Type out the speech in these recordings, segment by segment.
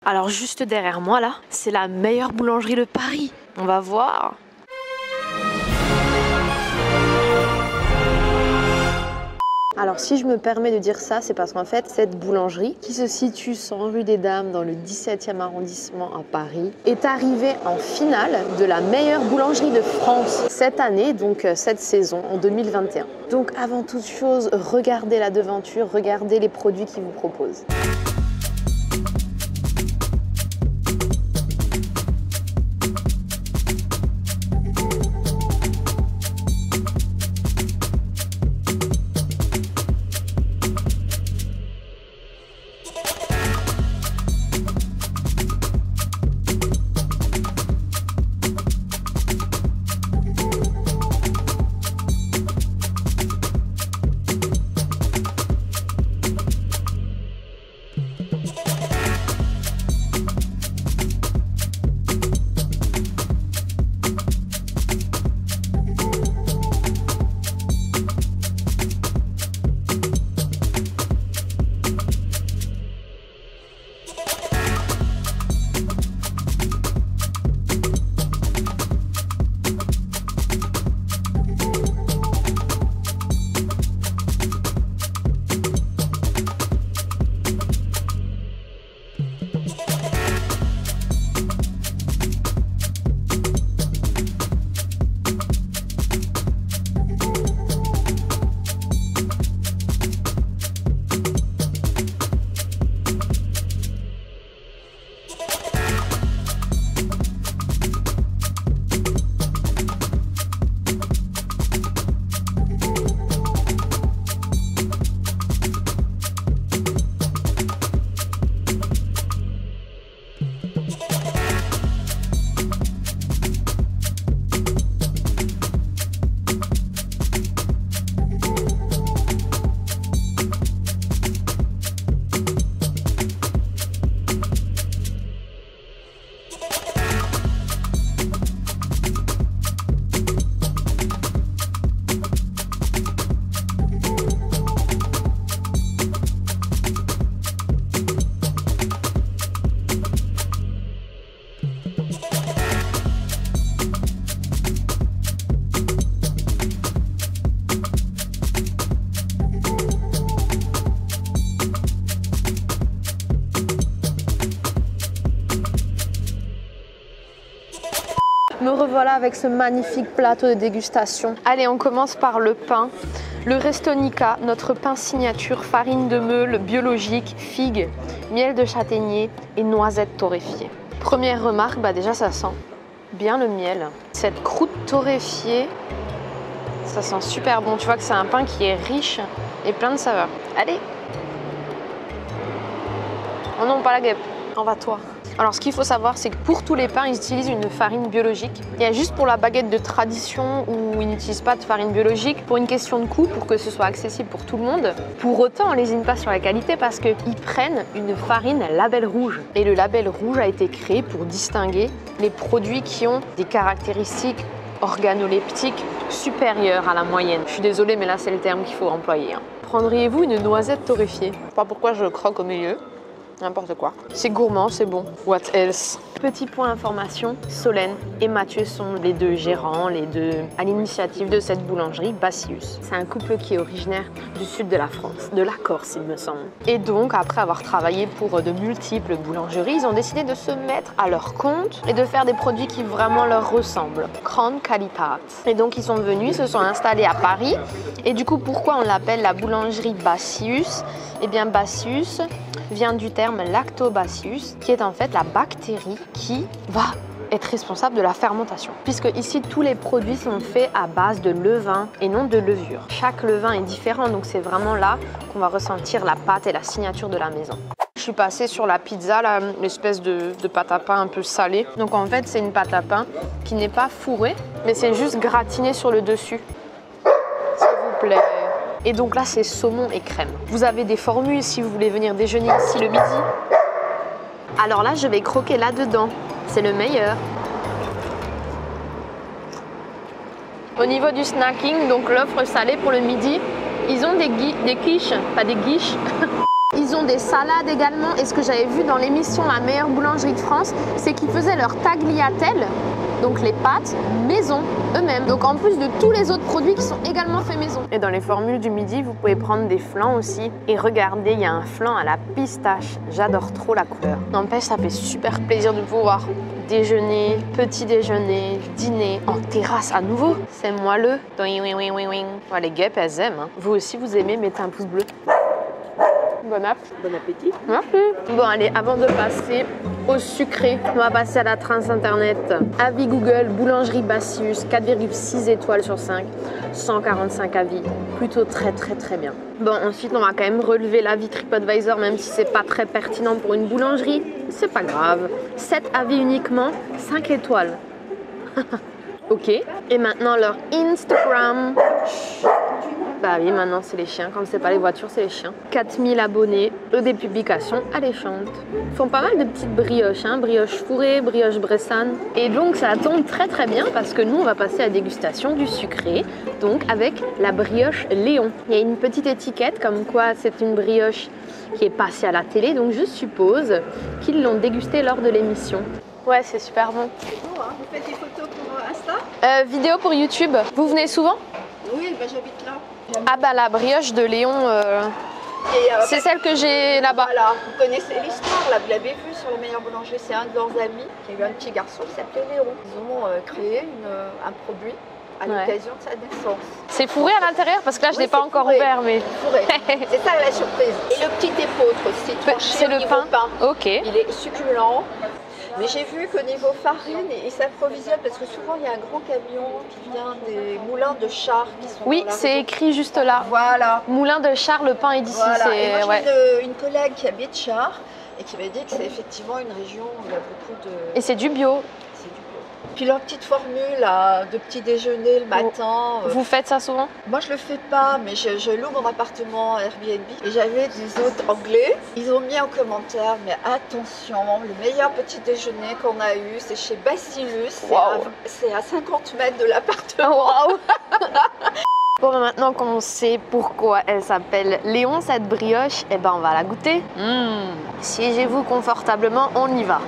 Alors juste derrière moi là, c'est la meilleure boulangerie de Paris. On va voir. Alors si je me permets de dire ça, c'est parce qu'en fait cette boulangerie, qui se situe 100 rue des Dames dans le 17e arrondissement à Paris, est arrivée en finale de la meilleure boulangerie de France cette année, donc cette saison en 2021. Donc avant toute chose, regardez la devanture, regardez les produits qu'ils vous proposent. Me revoilà avec ce magnifique plateau de dégustation. Allez, on commence par le pain. Le Restonica, notre pain signature, farine de meule biologique, figues, miel de châtaignier et noisettes torréfiées. Première remarque, déjà ça sent bien le miel. Cette croûte torréfiée, ça sent super bon. Tu vois que c'est un pain qui est riche et plein de saveurs. Allez! Oh non, pas la guêpe, en va toi. Alors ce qu'il faut savoir, c'est que pour tous les pains, ils utilisent une farine biologique. Il y a juste pour la baguette de tradition où ils n'utilisent pas de farine biologique, pour une question de coût, pour que ce soit accessible pour tout le monde. Pour autant, on lésine pas sur la qualité parce qu'ils prennent une farine label rouge. Et le label rouge a été créé pour distinguer les produits qui ont des caractéristiques organoleptiques supérieures à la moyenne. Je suis désolée, mais là c'est le terme qu'il faut employer. Prendriez-vous une noisette torréfiée? Je sais pas pourquoi je croque au milieu. N'importe quoi. C'est gourmand, c'est bon. What else? Petit point information, Solène et Mathieu sont les deux gérants, les deux à l'initiative de cette boulangerie, Bassius. C'est un couple qui est originaire du sud de la France, de la Corse il me semble. Et donc, après avoir travaillé pour de multiples boulangeries, ils ont décidé de se mettre à leur compte et de faire des produits qui vraiment leur ressemblent. Grande qualité. Et donc, ils sont venus, ils se sont installés à Paris. Et du coup, pourquoi on l'appelle la boulangerie Bassius? Eh bien, Bassius vient du terme Lactobacillus, qui est en fait la bactérie qui va être responsable de la fermentation. Puisque ici, tous les produits sont faits à base de levain et non de levure. Chaque levain est différent, donc c'est vraiment là qu'on va ressentir la pâte et la signature de la maison. Je suis passée sur la pizza, l'espèce de pâte à pain un peu salée. Donc en fait, c'est une pâte à pain qui n'est pas fourrée, mais c'est juste gratiné sur le dessus. S'il vous plaît. Et donc là, c'est saumon et crème. Vous avez des formules si vous voulez venir déjeuner ici le midi. Alors là, je vais croquer là-dedans. C'est le meilleur. Au niveau du snacking, donc l'offre salée pour le midi, ils ont des quiches, pas des guiches. Ils ont des salades également. Et ce que j'avais vu dans l'émission La meilleure boulangerie de France, c'est qu'ils faisaient leur tagliatelle, donc les pâtes, maison eux-mêmes. Donc en plus de tous les autres produits qui sont également faits maison. Et dans les formules du midi, vous pouvez prendre des flans aussi. Et regardez, il y a un flan à la pistache. J'adore trop la couleur. N'empêche, ça fait super plaisir de pouvoir déjeuner, petit déjeuner, dîner en terrasse à nouveau. C'est moelleux. Ouais, les guêpes, elles aiment. Hein. Vous aussi, vous aimez, mettez un pouce bleu. Bon app. Bon appétit. Merci. Bon, allez, avant de passer au sucré, on va passer à la trace internet. Avis Google, boulangerie Bassius, 4,6 étoiles sur 5, 145 avis. Plutôt très bien. Bon, ensuite, on va quand même relever l'avis TripAdvisor, même si c'est pas très pertinent pour une boulangerie. C'est pas grave. 7 avis uniquement, 5 étoiles. Ok. Et maintenant, leur Instagram. Bah oui, maintenant c'est les chiens. Quand c'est pas les voitures, c'est les chiens. 4000 abonnés, eux des publications alléchantes. Ils font pas mal de petites brioches, hein. Brioche fourrée, brioche bressane. Et donc ça tombe très bien parce que nous on va passer à la dégustation du sucré. Donc avec la brioche Léon. Il y a une petite étiquette comme quoi c'est une brioche qui est passée à la télé. Donc je suppose qu'ils l'ont dégustée lors de l'émission. Ouais, c'est super bon. Vous faites des photos pour Insta? Vidéo pour YouTube. Vous venez souvent? Oui, bah, j'habite là. Ah bah la brioche de Léon, c'est celle que j'ai là-bas. Voilà, vous connaissez l'histoire, là, vous l'avez vu sur La meilleure boulangerie, c'est un de leurs amis qui a eu un petit garçon qui s'appelait Léon. Ils ont créé un produit à l'occasion de sa naissance. C'est fourré à l'intérieur parce que là je l'ai pas encore ouvert mais... Fourré. C'est ça la surprise. Et le petit épeautre aussi, c'est le pain. Ok. Il est succulent. Mais j'ai vu qu'au niveau farine, ils s'approvisionnent parce que souvent il y a un gros camion qui vient des moulins de Char qui sont. Oui, c'est écrit juste là. Voilà. Moulin de Char, le pain est d'ici. Voilà. Et moi j'ai une collègue qui habite Char et qui m'a dit que c'est effectivement une région où il y a beaucoup de. Et c'est du bio. C'est du bio. Puis leur petite formule là, de petit déjeuner le matin. Vous faites ça souvent? Moi je le fais pas, mais je loue mon appartement Airbnb et j'avais des hôtes anglais. Ils ont mis en commentaire, mais attention, le meilleur petit déjeuner qu'on a eu, c'est chez Bacillus. C'est à 50 mètres de l'appartement. Waouh. Bon, maintenant qu'on sait pourquoi elle s'appelle Léon, cette brioche, eh ben on va la goûter. Siégez-vous confortablement, on y va.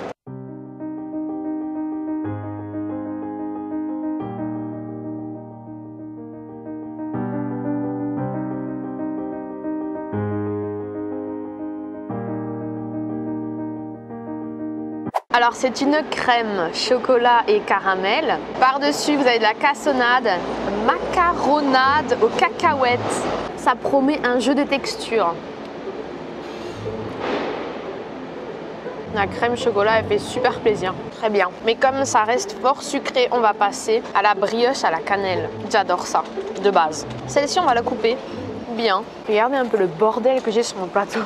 Alors c'est une crème chocolat et caramel. Par-dessus vous avez de la cassonade, macaronade aux cacahuètes. Ça promet un jeu de texture. La crème chocolat elle fait super plaisir, très bien. Mais comme ça reste fort sucré, on va passer à la brioche à la cannelle. J'adore ça, de base. Celle-ci on va la couper bien. Regardez un peu le bordel que j'ai sur mon plateau.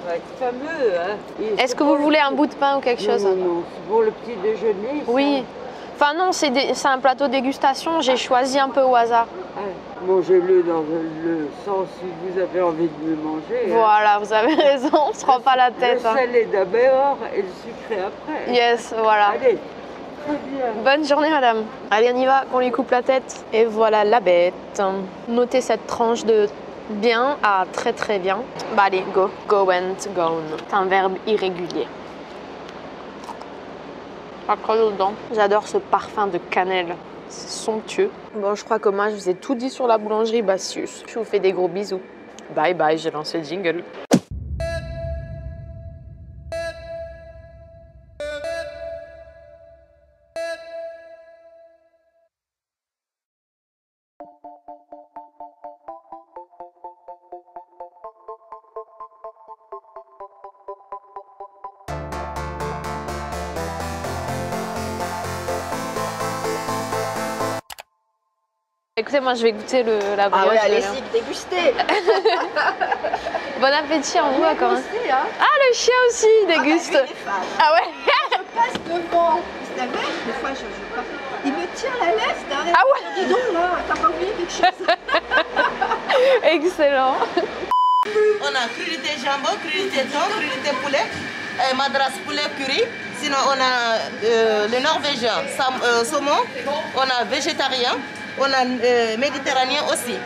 Ça va être fameux. Hein. Est-ce que vous voulez un bout de pain ou quelque chose? Non, c'est pour le petit déjeuner. Oui. Enfin non, c'est un plateau dégustation, j'ai choisi un peu au hasard. Ah, mangez-le dans le sens où vous avez envie de le manger. Voilà, vous avez raison, on ne se rend pas la tête. Le salé d'abord et le sucré après. Yes, voilà. Allez, très bien. Bonne journée madame. Allez, on y va, qu'on lui coupe la tête. Et voilà la bête. Notez cette tranche de bien à très bien. Bah allez, go. Go and gone. C'est un verbe irrégulier. Après dedans. J'adore ce parfum de cannelle. C'est somptueux. Bon, je crois que moi, je vous ai tout dit sur la boulangerie Bassius. Je vous fais des gros bisous. Bye bye, j'ai lancé le jingle. Écoutez, moi je vais goûter la brioche. Ah ouais, allez-y, dégustez. Bon appétit, on voit quand même. Hein. Ah, le chien aussi, il déguste. Ah ouais. Je passe devant. Vous savez, des fois je passe. Il me tire la lèvre derrière. Ah ouais. Dis donc là, t'as pas oublié quelque chose. Excellent. On a crudité jambon, crudité thon, crudité poulet, madras poulet curry. Sinon on a le norvégien, saumon, on a végétarien, on a méditerranéen aussi.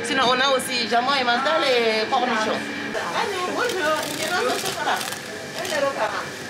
Sinon on a aussi jambon et mental et cornichon. Bonjour, il est dans le chocolat. 1,40 €.